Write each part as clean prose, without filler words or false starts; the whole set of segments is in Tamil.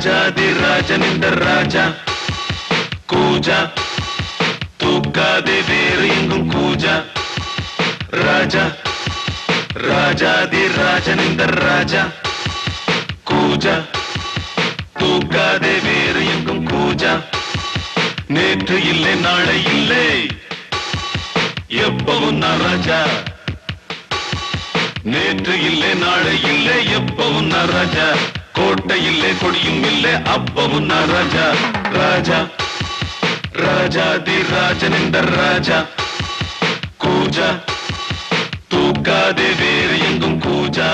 ராஜாதி ராஜனிந்த ராஜா கூஜா தூக்காதே வேறு எங்கும் கூஜா ராஜா ராஜாதி ராஜனிந்த ராஜா கூஜா தூக்காதே வேறு எங்கும் கூஜா நேற்று இல்லை நாளை இல்லை எப்பவும் நான் ராஜா நேற்று இல்லை நாளை இல்லை எப்பவும் நான் ராஜா கோட்டை இல்லை கொடியும் இல்லை அப்பவும் நான் ராஜா ராஜா ராஜாதி ராஜனிந்த ராஜா கூஜா தூக்காதே வேறு எங்கும் கூஜா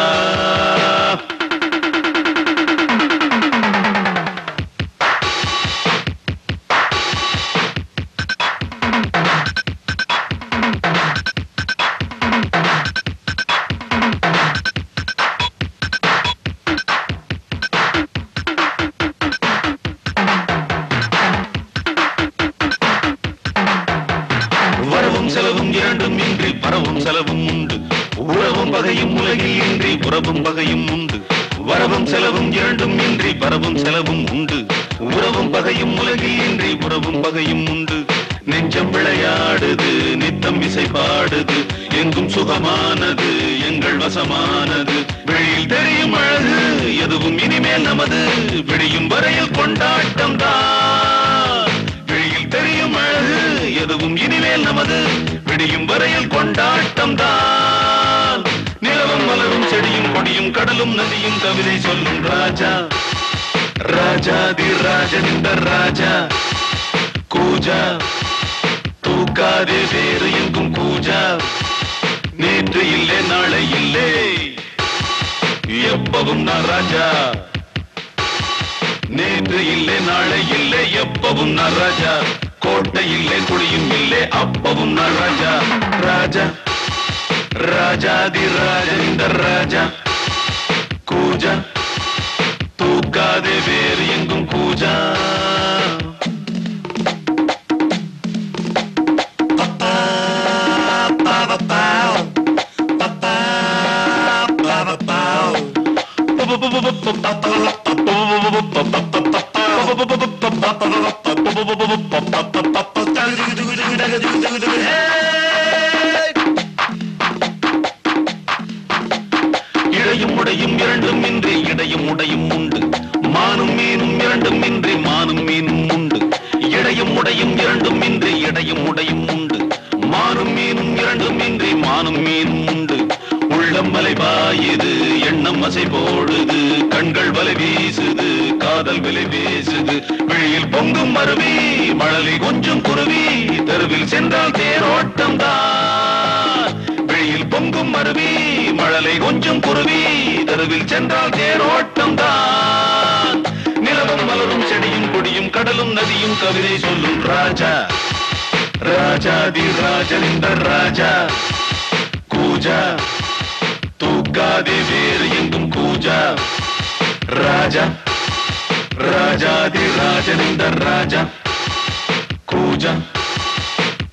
செலவும் இரண்டும் இன்றி பரவும் செலவும் உண்டு உறவும் பகையும் உலகில் இன்றி உறவும் பகையும் உண்டு வரவும் செலவும் இரண்டும் இன்றி பரவும் செலவும் உண்டு உறவும் பகையும் உலகில் இன்றி உறவும் பகையும் உண்டு நெஞ்சம் விளையாடுது நித்தம் இசை பாடுது எங்கும் சுகமானது எங்கள் வசமானது வெளியில் தெரியும் அழகு எதுவும் இனிமேல் நமது விடியும் வரையில் கொண்டாட்டம் தான் வெளியில் தெரியும் அழகு எதுவும் இனிமேல் நமது விடியும் வரையில் கொண்டாட்டம் தான் நிலவும் மலரும் செடியும் கொடியும் கடலும் நதியும் கவிதை சொல்லும் ராஜா ராஜாதி ராஜனிந்த ராஜா கூஜா தூக்காதே வேறு எங்கும் கூஜா நேற்று இல்லை நாளை இல்லை எப்பவும் நான் ராஜா நேற்று இல்லை நாளை இல்லை எப்பவும் நான் ராஜா கோட்டை இல்லை குடியும் இல்லை அப்பவும் நான் ராஜா ராஜா ராஜாதி ராஜனிந்த ராஜா கூஜா தூக்காதே வேறு எங்கும் கூஜா இடையும் உடையும் இரண்டும் இன்றி இடையும் உடையும் உண்டு மானும் மீனும் இரண்டும் இன்றி மானும் மீனும் உண்டு இடையும் உடையும் இரண்டும் இன்றி இடையும் உடையும் உண்டு மானும் மீனும் இரண்டும் இன்றி மானும் மீனும் உண்டு உள்ளம் வலை பாயுது எண்ணம் அசை போடுது கண்கள் வலை வீசுது காதல் விலை வீசுது வெளியில் பொங்கும் மருவி மழலை கொஞ்சம் குருவி தெருவில் சென்றால் தேரோட்டம் தான் வெளியில் பொங்கும் மருவி மழலை கொஞ்சம் குருவி தெருவில் சென்றால் தேரோட்டம் தான் நிலவும் மலரும் செடியும் கொடியும் கடலும் நதியும் கவிதை சொல்லும் ராஜா ராஜாதி ராஜனிந்த ராஜா கூஜா தூக்காதே வேறு எங்கும் கூஜா ராஜா ராஜாதி ராஜனிந்த ராஜா கூஜா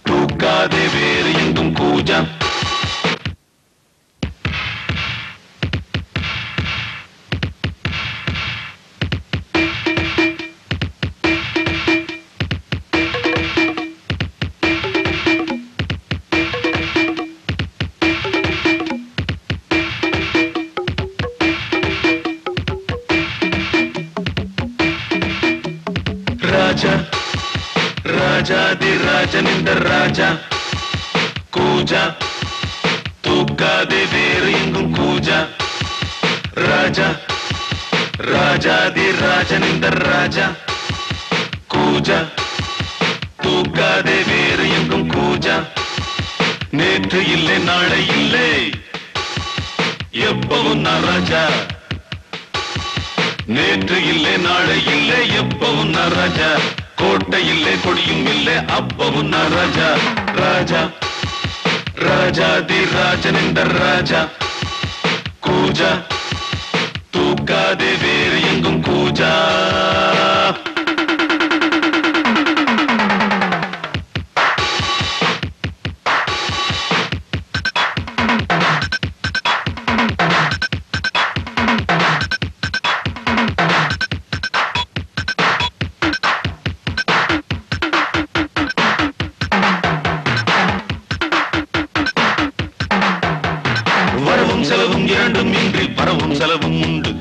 தூக்காதே வேறு எங்கும் கூஜா ராஜா ராஜாதி ராஜனிந்த ராஜா கூஜா தூக்காதே வேறு எங்கும் கூஜா ராஜா ராஜாதி ராஜனிந்த ராஜா கூஜா தூக்காதே வேறு எங்கும் கூஜா நேற்று இல்லை நாளை இல்லை எப்பவும் நான் ராஜா நேற்று இல்லை நாளை இல்லை எப்பவும் நான் ராஜா கோட்டை இல்லை கொடியும் இல்லை அப்பவும் நான் ராஜா ராஜா ராஜாதி ராஜனிந்த ராஜா கூஜா தூக்காதே வேறு எங்கும் கூஜா செலவும் உண்டு.